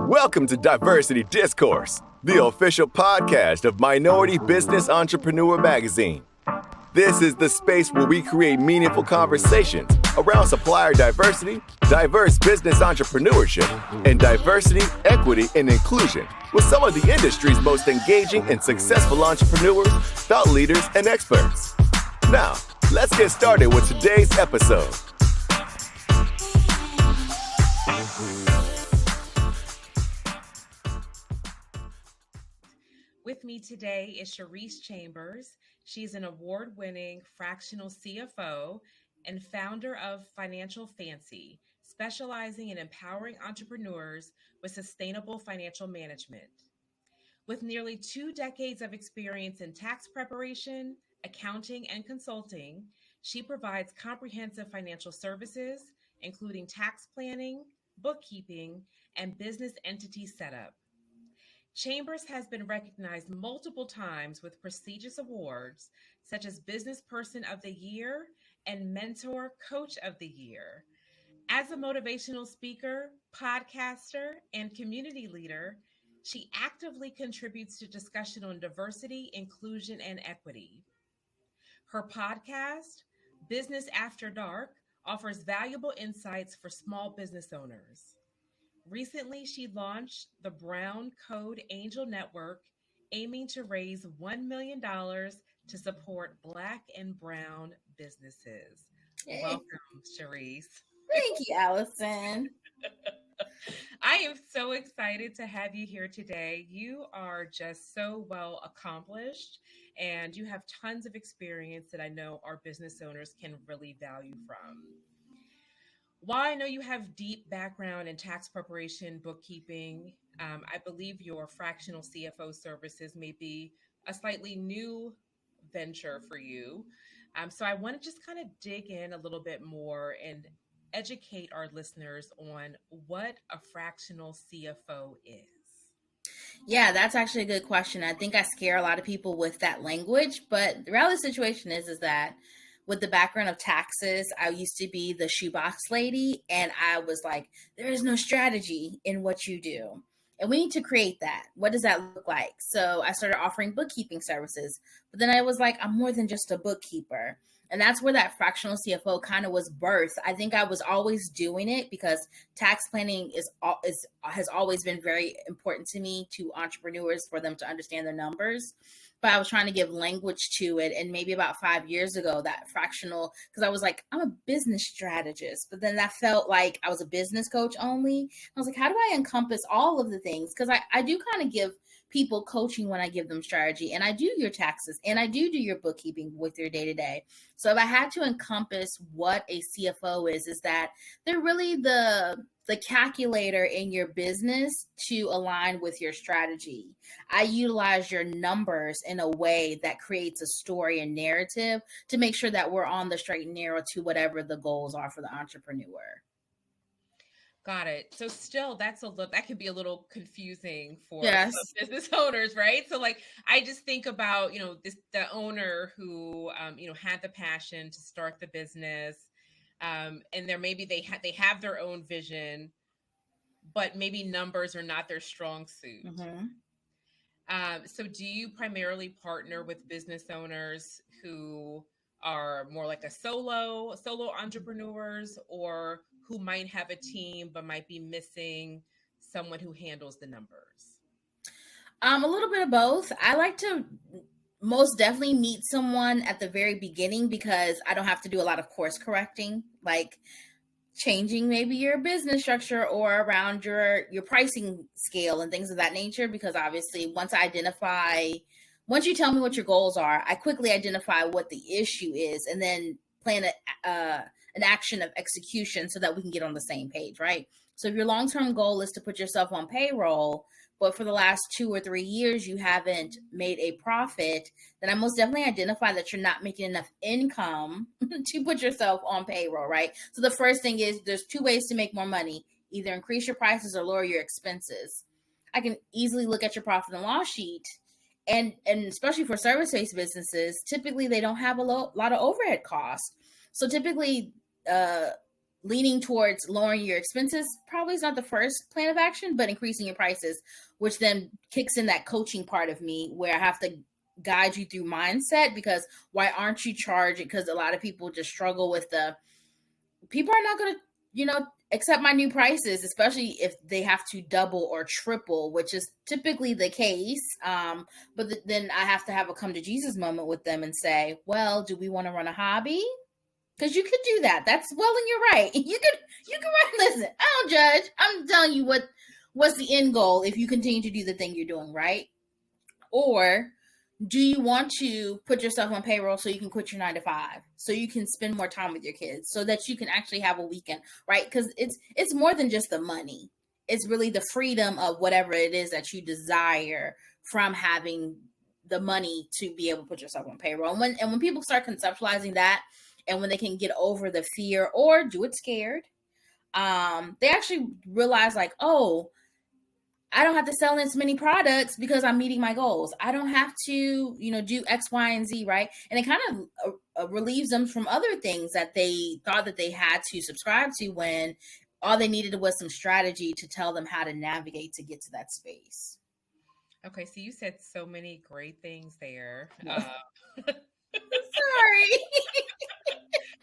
Welcome to Diversity Discourse, the official podcast of Minority Business Entrepreneur Magazine. This is the space where we create meaningful conversations around supplier diversity, diverse business entrepreneurship, and diversity, equity, and inclusion with some of the industry's most engaging and successful entrepreneurs, thought leaders, and experts. Now, let's get started with today's episode. With me today is Charese Chambers. She's an award-winning fractional CFO and founder of Financial Fancy, specializing in empowering entrepreneurs with sustainable financial management. With nearly 2 decades of experience in tax preparation, accounting, and consulting, she provides comprehensive financial services, including tax planning, bookkeeping, and business entity setup. Chambers has been recognized multiple times with prestigious awards such as Business Person of the Year and Mentor Coach of the Year. As a motivational speaker, podcaster, and community leader, she actively contributes to discussion on diversity, inclusion, and equity. Her podcast, Business After Dark, offers valuable insights for small business owners. Recently, she launched the Brown Code Angel Network, aiming to raise $1 million to support Black and Brown businesses. Hey. Welcome, Charese. Thank you, Alleson. I am so excited to have you here today. You are just so well accomplished, and you have tons of experience that I know our business owners can really value from. While I know you have deep background in tax preparation, bookkeeping, I believe your fractional CFO services may be a slightly new venture for you. So I want to just kind of dig in a little bit more and educate our listeners on what a fractional CFO is. Yeah, that's actually a good question. I think I scare a lot of people with that language, but the reality situation is that with the background of taxes, I used to be the shoebox lady, and I was like, there is no strategy in what you do. And we need to create that. What does that look like? So I started offering bookkeeping services, but then I was like, I'm more than just a bookkeeper. And that's where that fractional CFO kind of was birthed. I think I was always doing it because tax planning has always been very important to me, to entrepreneurs, for them to understand their numbers. But I was trying to give language to it. And maybe about 5 years ago, that fractional, because I was like, I'm a business strategist. But then that felt like I was a business coach only. I was like, how do I encompass all of the things? Because I do kind of give people coaching when I give them strategy, and I do your taxes, and I do your bookkeeping with your day-to-day. So if I had to encompass what a CFO is that they're really the calculator in your business to align with your strategy. I utilize your numbers in a way that creates a story and narrative to make sure that we're on the straight and narrow to whatever the goals are for the entrepreneur. Got it. So still, that could be a little confusing for business owners, right? So like, I just think about, the owner who, had the passion to start the business, and they have their own vision, but maybe numbers are not their strong suit. Mm-hmm. So do you primarily partner with business owners who are more like solo entrepreneurs, or who might have a team but might be missing someone who handles the numbers? A little bit of both. I like to most definitely meet someone at the very beginning because I don't have to do a lot of course correcting, like changing maybe your business structure or around your pricing scale and things of that nature. Because obviously once you tell me what your goals are, I quickly identify what the issue is and then plan an action of execution so that we can get on the same page, right? So if your long-term goal is to put yourself on payroll, but for the last 2 or 3 years, you haven't made a profit, then I most definitely identify that you're not making enough income to put yourself on payroll, right? So the first thing is there's 2 ways to make more money: either increase your prices or lower your expenses. I can easily look at your profit and loss sheet, and especially for service-based businesses, typically they don't have a lot of overhead costs. So typically, leaning towards lowering your expenses probably is not the first plan of action, but increasing your prices, which then kicks in that coaching part of me where I have to guide you through mindset, because why aren't you charging? Because a lot of people just struggle with people are not going to, accept my new prices, especially if they have to double or triple, which is typically the case. Then I have to have a come to Jesus moment with them and say, well, do we want to run a hobby? Because you could do that. That's well in your right. You could listen, I don't judge. I'm telling you what's the end goal if you continue to do the thing you're doing, right? Or do you want to put yourself on payroll so you can quit your 9 to 5, so you can spend more time with your kids, so that you can actually have a weekend, right? Because it's more than just the money. It's really the freedom of whatever it is that you desire from having the money to be able to put yourself on payroll. And when people start conceptualizing that, and when they can get over the fear or do it scared, they actually realize like, oh, I don't have to sell as many products because I'm meeting my goals. I don't have to, do X, Y, and Z, right? And it kind of relieves them from other things that they thought that they had to subscribe to, when all they needed was some strategy to tell them how to navigate to get to that space. Okay, so you said so many great things there. Sorry.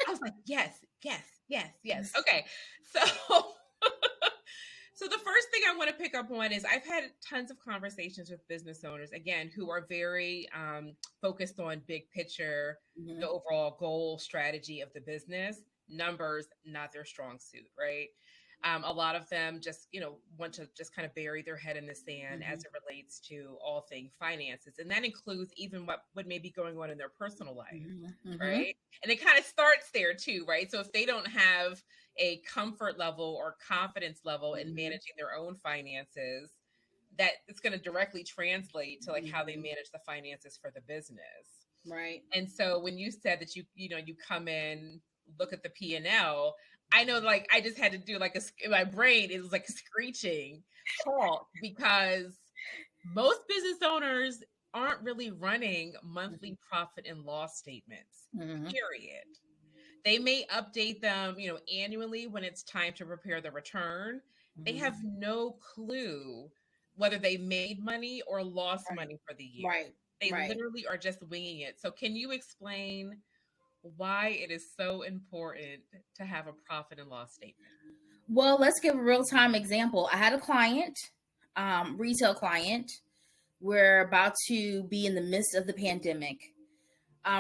I was like, yes. Okay, so the first thing I want to pick up on is I've had tons of conversations with business owners, again, who are very focused on big picture, the overall goal strategy of the business. Numbers, not their strong suit, right? A lot of them just, want to just kind of bury their head in the sand as it relates to all things finances. And that includes even what may be going on in their personal life, right? And it kind of starts there too, right? So if they don't have a comfort level or confidence level in managing their own finances, that it's going to directly translate to like how they manage the finances for the business. Right. And so when you said that you come in, look at the P&L, I know, like, I just had to do like my brain is like a screeching halt, because most business owners aren't really running monthly profit and loss statements, period. They may update them, annually when it's time to prepare the return. They have no clue whether they made money or lost money for the year. Right. They literally are just winging it. So can you explain why it is so important to have a profit and loss statement? Well, let's give a real-time example. I had a client, retail client. We're about to be in the midst of the pandemic.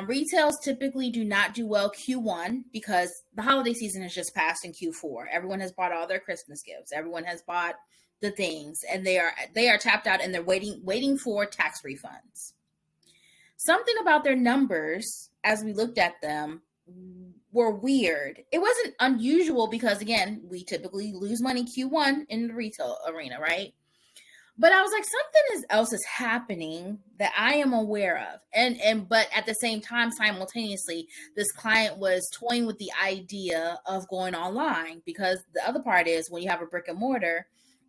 Retails typically do not do well Q1 because the holiday season has just passed in Q4. Everyone has bought all their Christmas gifts. Everyone has bought the things, and they are tapped out, and they're waiting for tax refunds. Something about their numbers, as we looked at them, were weird. It wasn't unusual because, again, we typically lose money Q1 in the retail arena, right? But I was like, something else is happening that I am aware of. But at the same time, simultaneously, this client was toying with the idea of going online, because the other part is when you have a brick and mortar,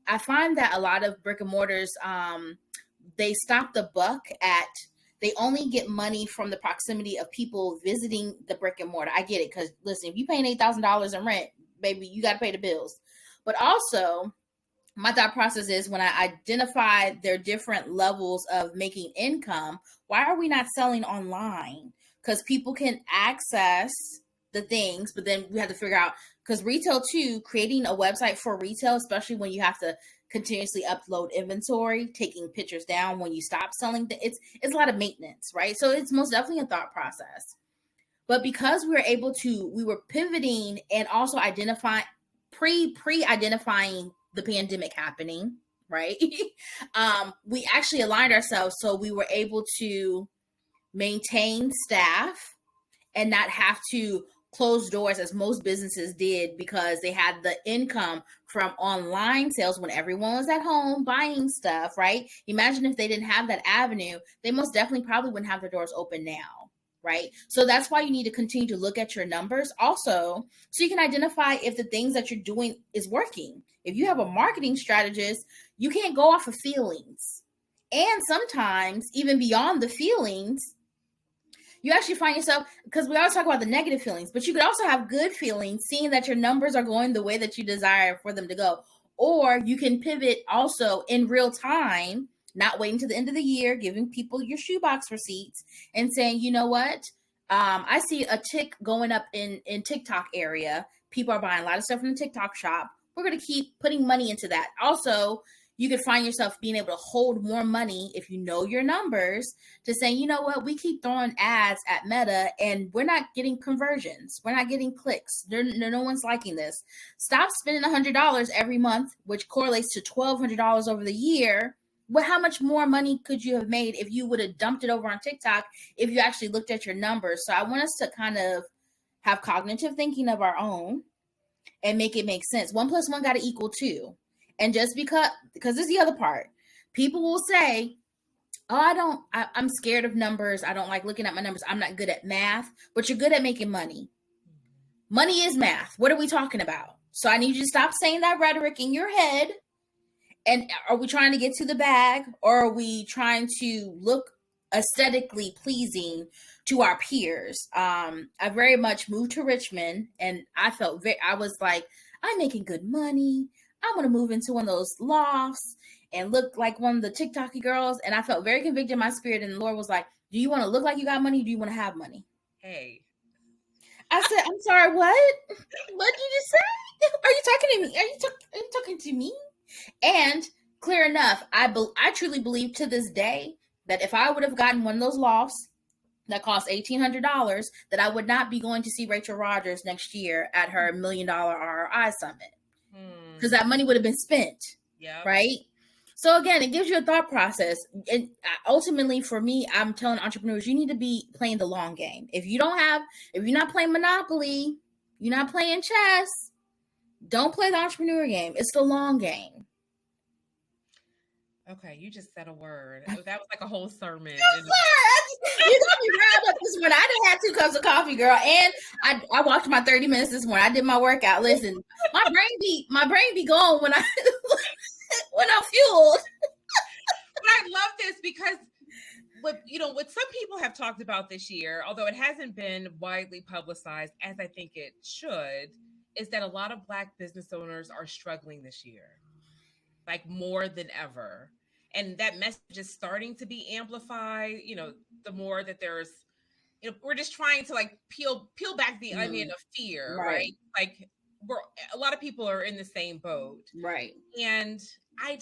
I find that a lot of brick and mortars, they stop the buck at, they only get money from the proximity of people visiting the brick and mortar. I get it, because listen, if you're paying $8,000 in rent, baby, you got to pay the bills. But also, my thought process is, when I identify their different levels of making income, why are we not selling online? Because people can access the things, but then we have to figure out, because retail too, creating a website for retail, especially when you have to continuously upload inventory, taking pictures down when you stop selling, it's a lot of maintenance, right? So it's most definitely a thought process. But because we were pivoting and also identifying, pre-identifying the pandemic happening, right? We actually aligned ourselves so we were able to maintain staff and not have to close doors as most businesses did, because they had the income from online sales when everyone was at home buying stuff, right? Imagine if they didn't have that avenue, they most definitely probably wouldn't have their doors open now, right? So that's why you need to continue to look at your numbers also, so you can identify if the things that you're doing is working. If you have a marketing strategist, you can't go off of feelings. And sometimes even beyond the feelings, You actually find yourself, because we always talk about the negative feelings, but you could also have good feelings seeing that your numbers are going the way that you desire for them to go. Or you can pivot also in real time, not waiting to the end of the year, giving people your shoebox receipts and saying, you know what? I see a tick going up in TikTok area. People are buying a lot of stuff from the TikTok shop. We're going to keep putting money into that. Also, you could find yourself being able to hold more money if you know your numbers to say, you know what, we keep throwing ads at Meta and we're not getting conversions. We're not getting clicks. No one's liking this. Stop spending $100 every month, which correlates to $1,200 over the year. Well, how much more money could you have made if you would have dumped it over on TikTok if you actually looked at your numbers? So I want us to kind of have cognitive thinking of our own and make it make sense. 1 + 1 got to equal 2. And just because this is the other part, people will say, oh, I'm scared of numbers. I don't like looking at my numbers. I'm not good at math, but you're good at making money. Money is math. What are we talking about? So I need you to stop saying that rhetoric in your head. And are we trying to get to the bag, or are we trying to look aesthetically pleasing to our peers? I very much moved to Richmond, and I was like, I'm making good money. I want to move into one of those lofts and look like one of the TikToky girls. And I felt very convicted in my spirit. And the Lord was like, do you want to look like you got money? Do you want to have money? Hey. I said, I'm sorry, what? What did you say? Are you talking to me? Are you talking to me? And clear enough, I truly believe to this day that if I would have gotten one of those lofts that cost $1,800, that I would not be going to see Rachel Rodgers next year at her $1 million ROI summit. Because that money would have been spent. Yeah. Right. So again, it gives you a thought process. And ultimately for me, I'm telling entrepreneurs, you need to be playing the long game. If you're not playing Monopoly, you're not playing chess, don't play the entrepreneur game. It's the long game. Okay, you just said a word. That was like a whole sermon. You got me riled up this morning. I done had 2 cups of coffee, girl, and I walked my 30 minutes this morning. I did my workout. Listen, my brain be gone when I'm fueled. But I love this because what some people have talked about this year, although it hasn't been widely publicized as I think it should, is that a lot of Black business owners are struggling this year, like more than ever. And that message is starting to be amplified, the more that there's, we're just trying to like peel back the onion of fear, right? Like a lot of people are in the same boat. Right. And I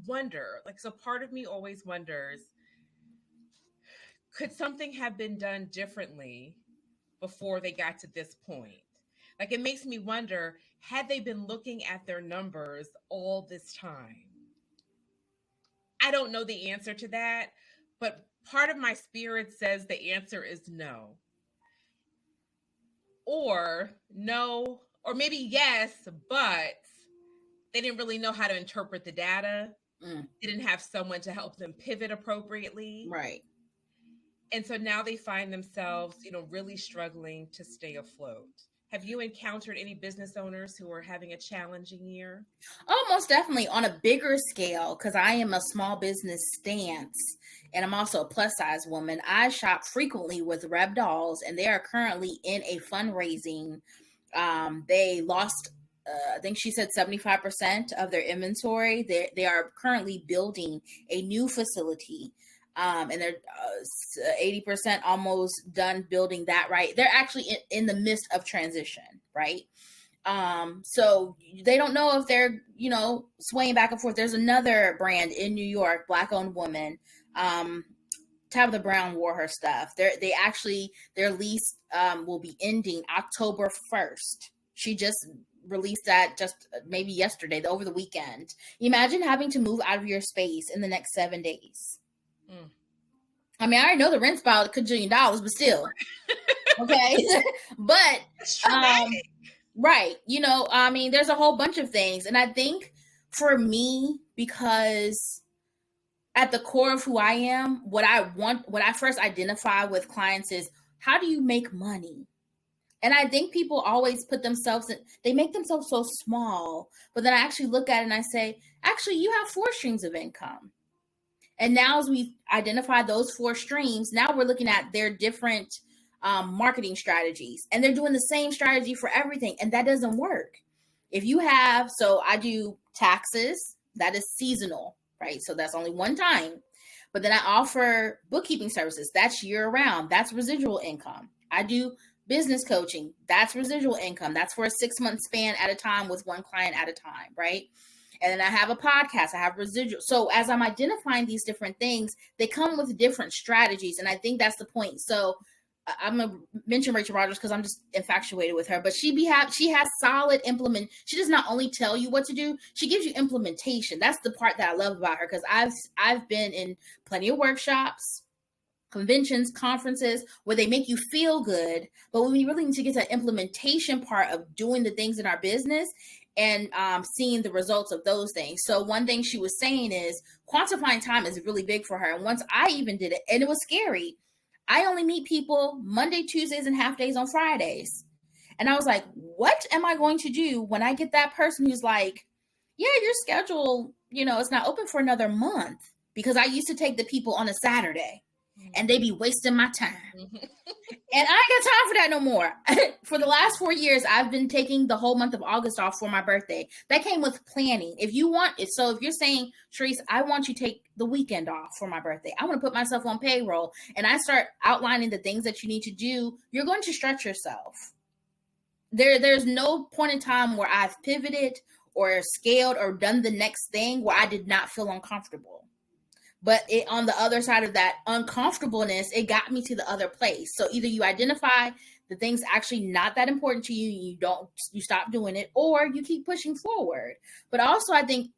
wonder, so part of me always wonders, could something have been done differently before they got to this point? Like, it makes me wonder, had they been looking at their numbers all this time? I don't know the answer to that, but part of my spirit says the answer is no. Or no, or maybe yes, but they didn't really know how to interpret the data. They didn't have someone to help them pivot appropriately. Right. And so now they find themselves, really struggling to stay afloat. Have you encountered any business owners who are having a challenging year? Oh, most definitely on a bigger scale, because I am a small business stance and I'm also a plus size woman. I shop frequently with Reb Dolls, and they are currently in a fundraising. They lost, I think she said 75% of their inventory. They are currently building a new facility. And they're 80% almost done building that, right? They're actually in the midst of transition, right? So they don't know if they're, swaying back and forth. There's another brand in New York, Black-owned woman. Tabitha Brown wore her stuff. Their lease will be ending October 1st. She just released that just maybe yesterday, over the weekend. Imagine having to move out of your space in the next 7 days. I mean, I already know the rent's about $1 kajillion, but still. Okay. But, right. There's a whole bunch of things. And I think for me, because at the core of who I am, what I first identify with clients is, how do you make money? And I think people always they make themselves so small, but then I actually look at it and I say, actually, you have 4 streams of income. And now as we identify those 4 streams, now we're looking at their different marketing strategies, and they're doing the same strategy for everything. And that doesn't work. If you have, so I do taxes, that is seasonal, right? So that's only one time. But then I offer bookkeeping services. That's year round. That's residual income. I do business coaching. That's residual income. That's for a 6-month span at a time with one client at a time, right? And then I have a podcast. I have residual. So as I'm identifying these different things, they come with different strategies. And I think that's the point. So I'm going to mention Rachel Rogers because I'm just infatuated with her, but she has solid implement. She does not only tell you what to do, she gives you implementation. That's the part that I love about her, because I've been in plenty of workshops, conventions, conferences where they make you feel good, but when we really need to get to that implementation part of doing the things in our business and seeing the results of those things. So one thing she was saying is quantifying time is really big for her. And once I even did it, and it was scary, I only meet people Monday, Tuesdays, and half days on Fridays. And I was like, what am I going to do when I get that person who's like, yeah, your schedule, it's not open for another month? Because I used to take the people on a Saturday and they be wasting my time. And I ain't got time for that no more. For the last 4 years, I've been taking the whole month of August off for my birthday. That came with planning. If you want it, so if you're saying, Charese, I want you to take the weekend off for my birthday, I want to put myself on payroll, and I start outlining the things that you need to do, you're going to stretch yourself. There's no point in time where I've pivoted or scaled or done the next thing where I did not feel uncomfortable. But on the other side of that uncomfortableness, it got me to the other place. So either you identify the things actually not that important to you, you stop doing it, or you keep pushing forward. But also, I think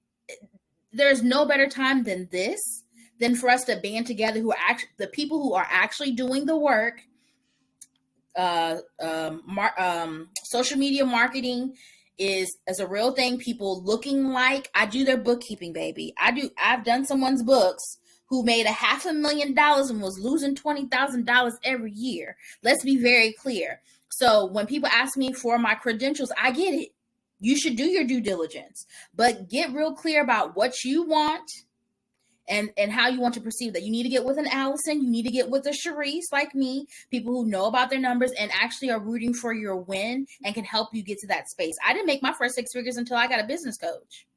there's no better time than this, than for us to band together the people who are actually doing the work. Social media marketing is a real thing. People looking like I do their bookkeeping, baby. I've done someone's books who made $500,000 and was losing $20,000 every year. Let's be very clear. So when people ask me for my credentials, I get it. You should do your due diligence, but get real clear about what you want and how you want to perceive that. You need to get with an Alleson. You need to get with a Charese like me, people who know about their numbers and actually are rooting for your win and can help you get to that space. I didn't make my first 6 figures until I got a business coach.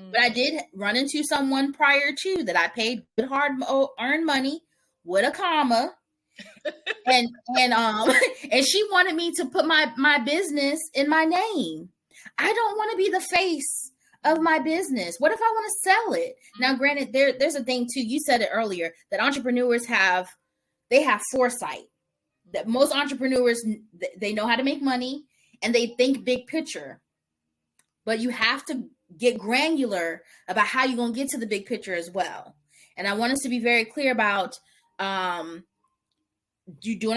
But I did run into someone prior to that. I paid good, hard earned money with a comma. and and she wanted me to put my business in my name. I don't want to be the face of my business. What if I want to sell it? Now, granted, there's a thing too. You said it earlier that entrepreneurs have foresight. That most entrepreneurs, they know how to make money and they think big picture. But you have to get granular about how you're going to get to the big picture as well. And I want us to be very clear about doing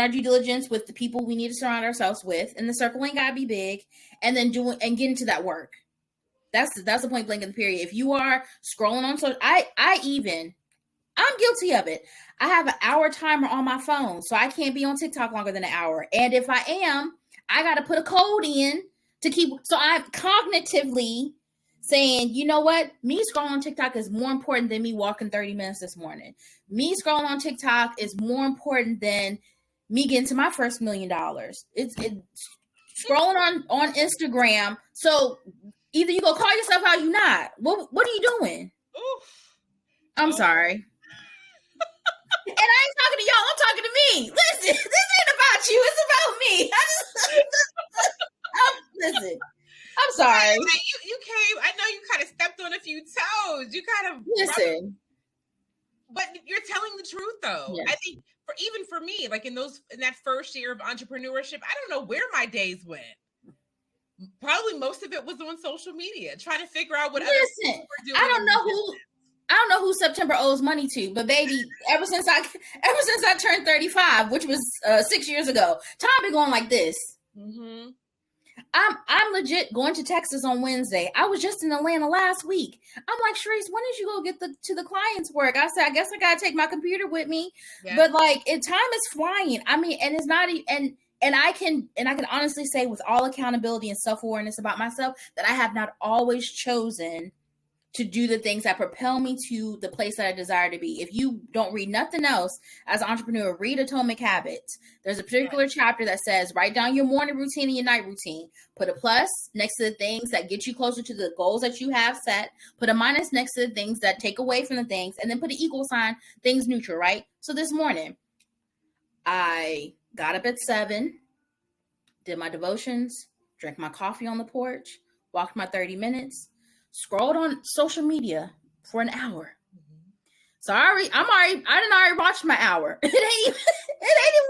our due diligence with the people we need to surround ourselves with, and the circle ain't gotta be big, and then getting to that work. That's the point blank in the period. If you are scrolling on social, I'm guilty of it. I have an hour timer on my phone, so I can't be on TikTok longer than an hour. And if I am, I got to put a code in to keep. So I'm cognitively saying, you know what? Me scrolling on TikTok is more important than me walking 30 minutes this morning. Me scrolling on TikTok is more important than me getting to my first $1 million. It's scrolling on Instagram. So either you go call yourself out, you not. What are you doing? Oof. I'm sorry. And I ain't talking to y'all. I'm talking to me. Listen, this ain't about you. It's about me. Listen. I'm sorry. You came. I know you kind of stepped on a few toes. You kind of listen. But you're telling the truth, though. Yes. I think even for me, like in that first year of entrepreneurship, I don't know where my days went. Probably most of it was on social media, trying to figure out what other people were doing. I don't know who September owes money to, but baby, ever since I turned 35, which was 6 years ago, time been going like this. Mm-hmm. I'm legit going to Texas on Wednesday. I was just in Atlanta last week. I'm like, Charese, when did you go get to the client's work? I said, I guess I gotta take my computer with me. Yeah. But like, time is flying. I mean, and it's not and I can honestly say with all accountability and self-awareness about myself that I have not always chosen to do the things that propel me to the place that I desire to be. If you don't read nothing else as an entrepreneur, read Atomic Habits. There's a particular chapter that says, write down your morning routine and your night routine. Put a plus next to the things that get you closer to the goals that you have set. Put a minus next to the things that take away from the things, and then put an equal sign, things neutral, right? So this morning, I got up at 7, did my devotions, drank my coffee on the porch, walked my 30 minutes, scrolled on social media for an hour. So I didn't already watched my hour. It ain't even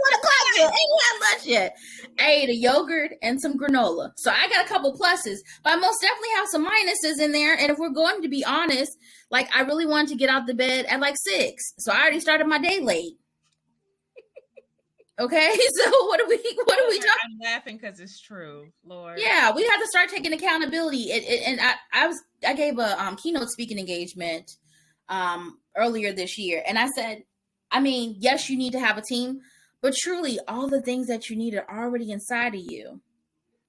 1 o'clock yet. Ain't had lunch yet. I ate a yogurt and some granola. So I got a couple pluses, but I most definitely have some minuses in there. And if we're going to be honest, like I really wanted to get out the bed at like 6. So I already started my day late. Okay, so what are we talking? I'm laughing because it's true, Lord. Yeah, we have to start taking accountability. And I gave a keynote speaking engagement earlier this year, and I said, I mean, yes, you need to have a team, but truly, all the things that you need are already inside of you,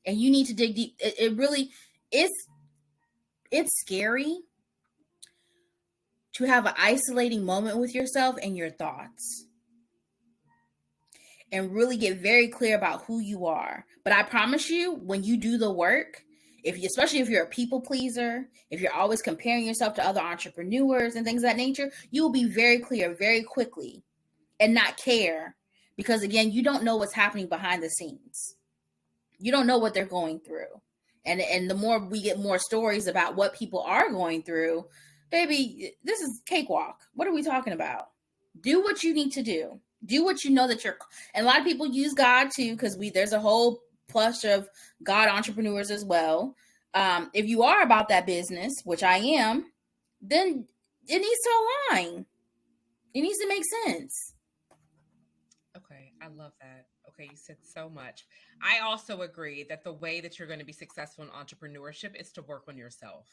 and you need to dig deep. It really is. It's scary to have an isolating moment with yourself and your thoughts, and really get very clear about who you are. But I promise you, when you do the work, especially if you're a people pleaser, if you're always comparing yourself to other entrepreneurs and things of that nature, you will be very clear very quickly and not care. Because again, you don't know what's happening behind the scenes. You don't know what they're going through. And the more we get more stories about what people are going through, baby, this is cakewalk. What are we talking about? Do what you need to do. Do what you know that and a lot of people use God too, because there's a whole plush of God entrepreneurs as well. If you are about that business, which I am, then it needs to align. It needs to make sense. Okay, I love that. Okay, you said so much. I also agree that the way that you're going to be successful in entrepreneurship is to work on yourself.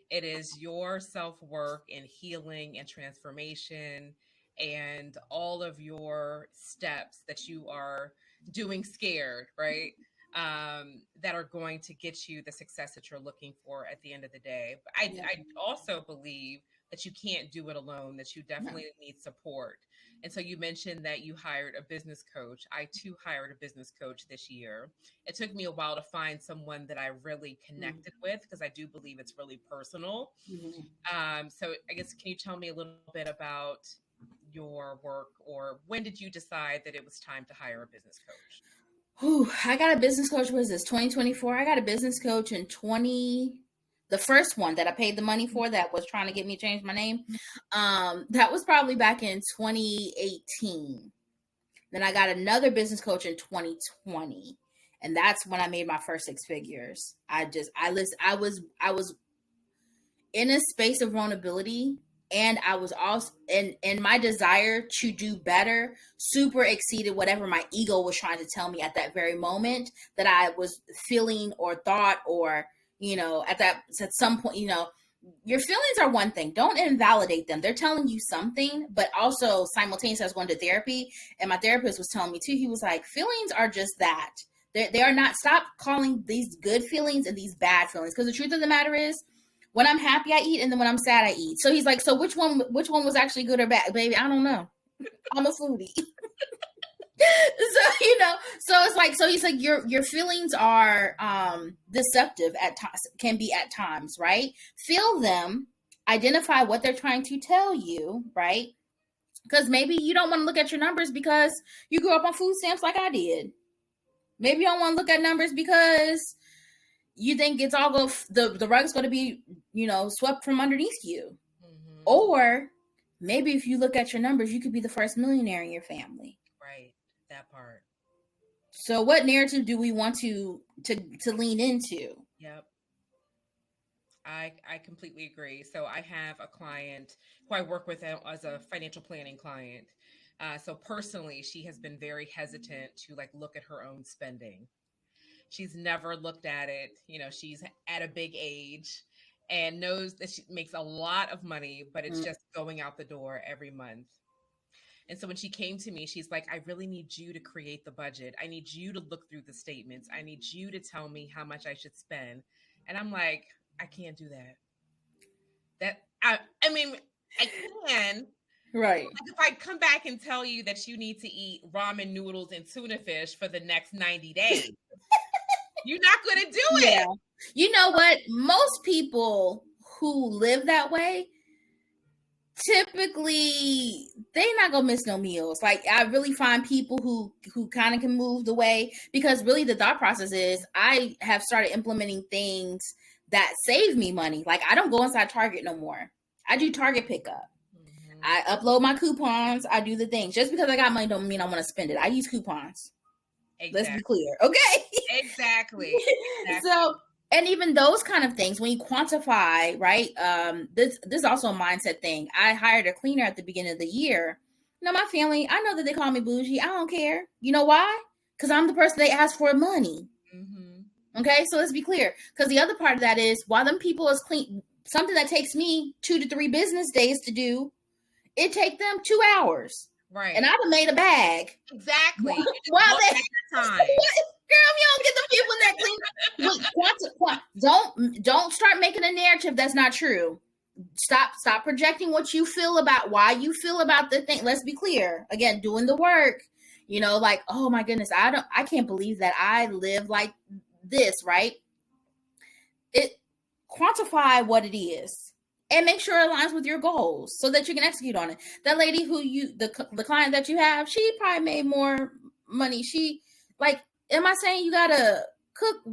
It is your self-work and healing and transformation and all of your steps that you are doing scared, right? That are going to get you the success that you're looking for at the end of the day. But I also believe that you can't do it alone, that you definitely need support. And so you mentioned that you hired a business coach. I too hired a business coach this year. It took me a while to find someone that I really connected with, because I do believe it's really personal. So I guess, can you tell me a little bit about your work, or when did you decide that it was time to hire a business coach? I got a business coach. Was this 2024? I got a business coach in the first one that I paid the money for, that was trying to get me to change my name. That was probably back in 2018. Then I got another business coach in 2020. And that's when I made my first 6 figures. I was in a space of vulnerability, and I was also in my desire to do better super exceeded whatever my ego was trying to tell me at that very moment that I was feeling or thought, or, at some point, your feelings are one thing. Don't invalidate them. They're telling you something, but also simultaneously I was going to therapy, and my therapist was telling me too, he was like, feelings are just that. They are not, stop calling these good feelings and these bad feelings. Because the truth of the matter is, when I'm happy, I eat, and then when I'm sad, I eat. So he's like, so which one was actually good or bad? Baby, I don't know. I'm a foodie. So it's like, so he's like, your feelings are deceptive at times, can be at times, right? Feel them, identify what they're trying to tell you, right? Because maybe you don't want to look at your numbers because you grew up on food stamps like I did. Maybe you don't want to look at numbers because you think it's all the rug's going to be, swept from underneath you. Mm-hmm. Or maybe if you look at your numbers, you could be the first millionaire in your family. Right. That part. So what narrative do we want to lean into? Yep. I completely agree. So I have a client who I work with as a financial planning client. So personally, she has been very hesitant to look at her own spending. She's never looked at it. She's at a big age and knows that she makes a lot of money, but it's just going out the door every month. And so when she came to me, she's like, I really need you to create the budget. I need you to look through the statements. I need you to tell me how much I should spend. And I'm like, I can't do that. I mean, I can. Right. Like if I come back and tell you that you need to eat ramen noodles and tuna fish for the next 90 days, you're not going to do it. You know what? Most people who live that way, typically they're not gonna miss no meals. Like I really find people who kind of can move the way, because really the thought process is I have started implementing things that save me money. Like I don't go inside Target no more. I do Target pickup. I upload my coupons. I do the things. Just because I got money don't mean I want to spend it. I use coupons. Exactly. Let's be clear. Okay. Exactly. So, and even those kind of things, when you quantify, right? This is also a mindset thing. I hired a cleaner at the beginning of the year. You know, my family, I know that they call me bougie. I don't care. You know why? Because I'm the person they ask for money. Mm-hmm. Okay, so let's be clear. Because the other part of that is, while them people is clean, something that takes me 2 to 3 business days to do, it take them 2 hours. Right. And I'd have made a bag. Exactly. While they time. Girl, you don't get the people that clean. Don't start making a narrative that's not true. Stop projecting what you feel about, why you feel about the thing. Let's be clear. Again, doing the work. You know, like, oh my goodness, I can't believe that I live like this, right? Quantify what it is and make sure it aligns with your goals so that you can execute on it. That lady who the client that you have, she probably made more money. She like, am I saying you gotta cook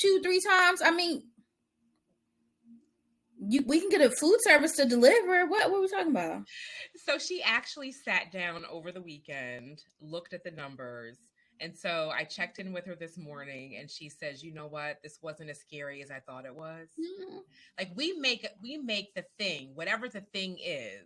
2-3 times? I mean, we can get a food service to deliver. What are we talking about? So she actually sat down over the weekend, looked at the numbers. And so I checked in with her this morning and she says, you know what? This wasn't as scary as I thought it was. Mm-hmm. Like we make the thing, whatever the thing is,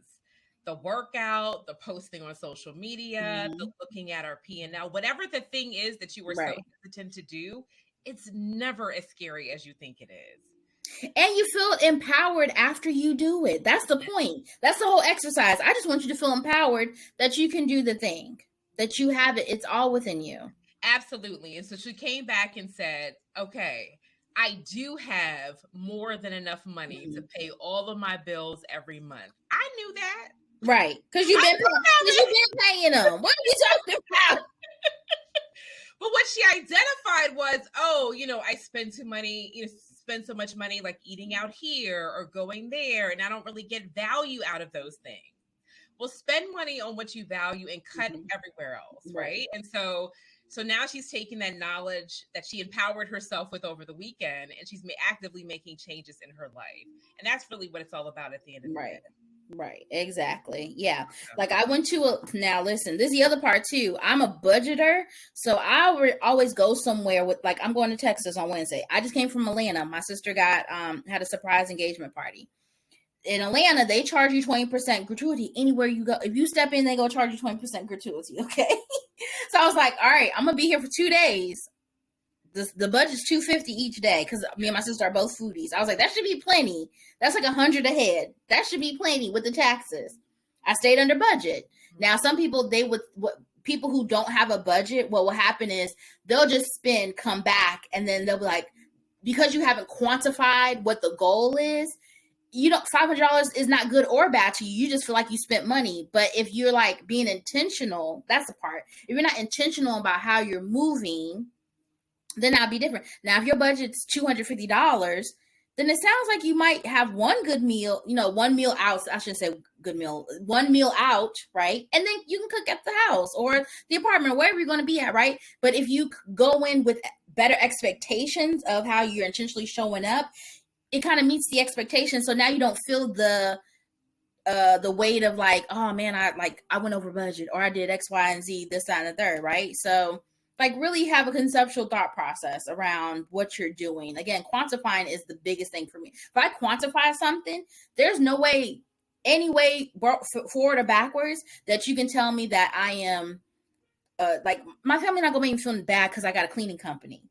the workout, the posting on social media, the looking at our P&L, whatever the thing is that you were so hesitant to do, it's never as scary as you think it is. And you feel empowered after you do it. That's the point. That's the whole exercise. I just want you to feel empowered that you can do the thing, that you have it. It's all within you. Absolutely. And so she came back and said, okay, I do have more than enough money to pay all of my bills every month. I knew that. Right. Because you've been paying them. What are we talking about? But what she identified was, I spend so much money like eating out here or going there, and I don't really get value out of those things. Well, spend money on what you value and cut everywhere else, right? And so now she's taking that knowledge that she empowered herself with over the weekend, and she's actively making changes in her life. And that's really what it's all about at the end of the day. Right. Exactly. Yeah. Like I went to now listen, this is the other part too. I'm a budgeter. So I always go somewhere with, like, I'm going to Texas on Wednesday. I just came from Atlanta. My sister had a surprise engagement party. In Atlanta, they charge you 20% gratuity anywhere you go. If you step in, they go charge you 20% gratuity. Okay. So I was like, all right, I'm going to be here for 2 days. The budget's $250 each day because me and my sister are both foodies. I was like, that should be plenty. That's like $100 a head. That should be plenty with the taxes. I stayed under budget. Now, some people, people who don't have a budget, what will happen is they'll just spend, come back, and then they'll be like, because you haven't quantified what the goal is, $500 is not good or bad to you. You just feel like you spent money. But if you're like being intentional, that's the part. If you're not intentional about how you're moving, then that'll be different. Now, if your budget's $250, then it sounds like you might have one good meal, one meal out. I shouldn't say good meal, one meal out, right? And then you can cook at the house or the apartment or wherever you're going to be at, right? But if you go in with better expectations of how you're intentionally showing up, it kind of meets the expectation. So now you don't feel the weight of like, oh man, I went over budget or I did X, Y, and Z, this, that, and the third, right? So like really have a conceptual thought process around what you're doing. Again, quantifying is the biggest thing for me. If I quantify something, there's no way, any way forward or backwards that you can tell me that I am like my family not gonna make me feel bad because I got a cleaning company.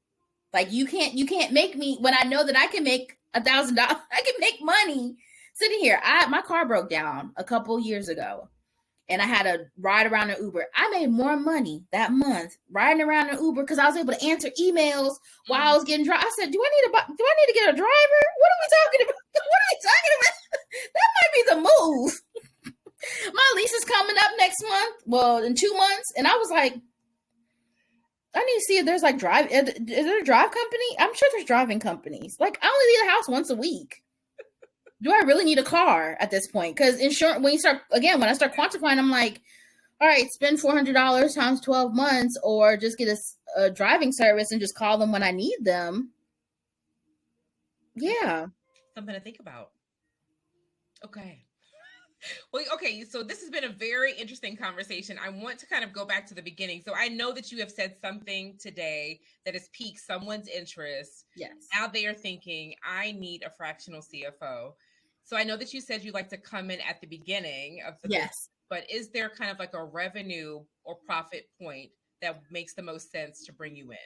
Like you can't make me, when I know that I can make $1,000, I can make money sitting here. My car broke down a couple years ago. And I had a ride around an Uber. I made more money that month riding around an Uber because I was able to answer emails while I was getting driven. I said, do I need to get a driver? What are we talking about? That might be the next month. Well, in 2 months. And I was like, I need to see if there's like is there a drive company? I'm sure there's driving companies. Like, I only leave the house once a week. Do I really need a car at this point? Because insurance, when I start quantifying, I'm like, all right, spend $400 times 12 months, or just get a driving service and just call them when I need them. Yeah. Something to think about. Okay. Well, okay. So this has been a very interesting conversation. I want to kind of go back to the beginning. So I know that you have said something today that has piqued someone's interest. Yes. Now they are thinking, I need a fractional CFO. So I know that you said you like to come in at the beginning of the business, but is there kind of like a revenue or profit point that makes the most sense to bring you in?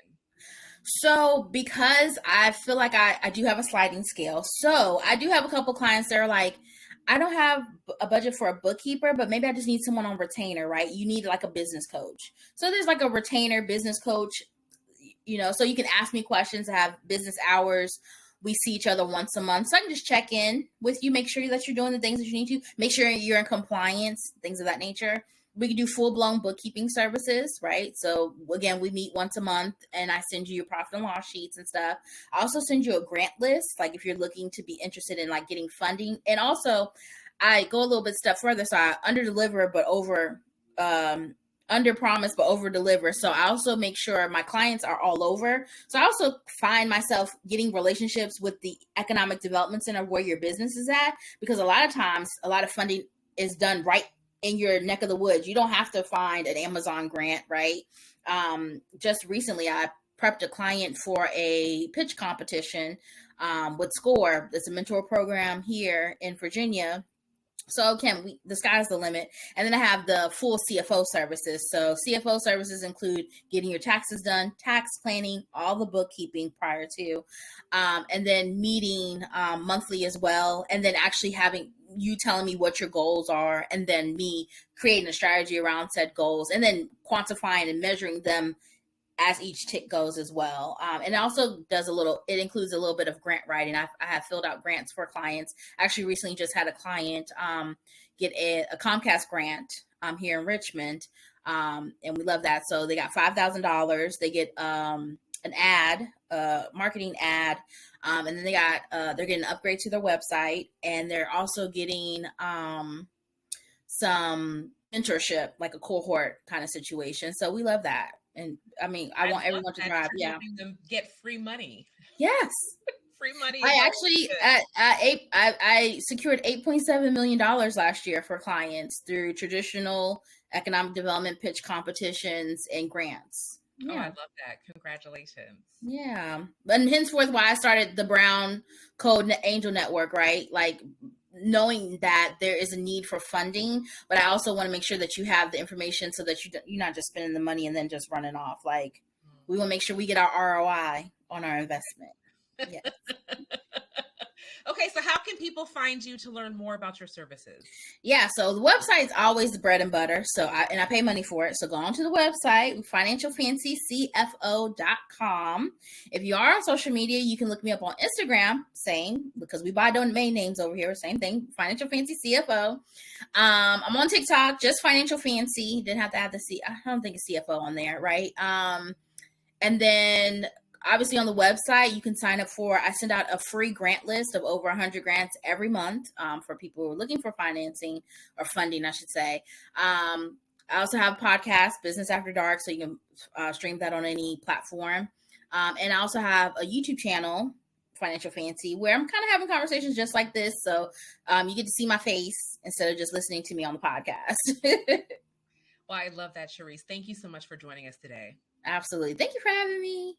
So because I feel like I do have a sliding scale. So I do have a couple clients that are like, I don't have a budget for a bookkeeper, but maybe I just need someone on retainer, right? You need like a business coach. So there's like a retainer business coach, so you can ask me questions, have business hours. We see each other once a month. So I can just check in with you, make sure that you're doing the things that you need to, make sure you're in compliance, things of that nature. We can do full-blown bookkeeping services, right? So again, we meet once a month and I send you your profit and loss sheets and stuff. I also send you a grant list, like if you're looking to be interested in like getting funding. And also I go a little bit step further. So I under-deliver, but under promise, but over deliver. So I also make sure my clients are all over. So I also find myself getting relationships with the economic development center where your business is at, because a lot of times, a lot of funding is done right in your neck of the woods. You don't have to find an Amazon grant, right? Just recently, I prepped a client for a pitch competition with SCORE. It's a mentor program here in Virginia. So again, the sky's the limit. And then I have the full CFO services. So CFO services include getting your taxes done, tax planning, all the bookkeeping prior to, and then meeting monthly as well. And then actually having you telling me what your goals are, and then me creating a strategy around said goals, and then quantifying and measuring them as each tick goes as well. And it also it includes a little bit of grant writing. I have filled out grants for clients. Actually recently just had a client get a Comcast grant here in Richmond. And we love that. So they got $5,000. They get an ad, marketing ad. And then they're getting an upgrade to their website. And they're also getting some mentorship, like a cohort kind of situation. So we love that. And I mean, I want everyone to thrive. Yeah. Helping them get free money. Yes. Free money. I actually, I secured $8.7 million last year for clients through traditional economic development pitch competitions and grants. Yeah. Oh, I love that. Congratulations. Yeah. And henceforth why I started the Brown Code Angel Network, right? Like, knowing that there is a need for funding, but I also want to make sure that you have the information so that you're not just spending the money and then just running off. Like, we want to make sure we get our ROI on our investment. Yes. Okay, so how can people find you to learn more about your services? Yeah, so the website is always the bread and butter. So I pay money for it. So go on to the website, financialfancycfo.com. If you are on social media, you can look me up on Instagram, same, because we buy domain names over here, same thing, Financial Fancy CFO. I'm on TikTok, just Financial Fancy. Didn't have to add I don't think it's CFO on there, right? And then obviously on the website, you can sign up I send out a free grant list of over 100 grants every month for people who are looking for financing or funding, I should say. I also have a podcast, Business After Dark, so you can stream that on any platform. And I also have a YouTube channel, Financial Fancy, where I'm kind of having conversations just like this. So you get to see my face instead of just listening to me on the podcast. Well, I love that, Charese. Thank you so much for joining us today. Absolutely. Thank you for having me.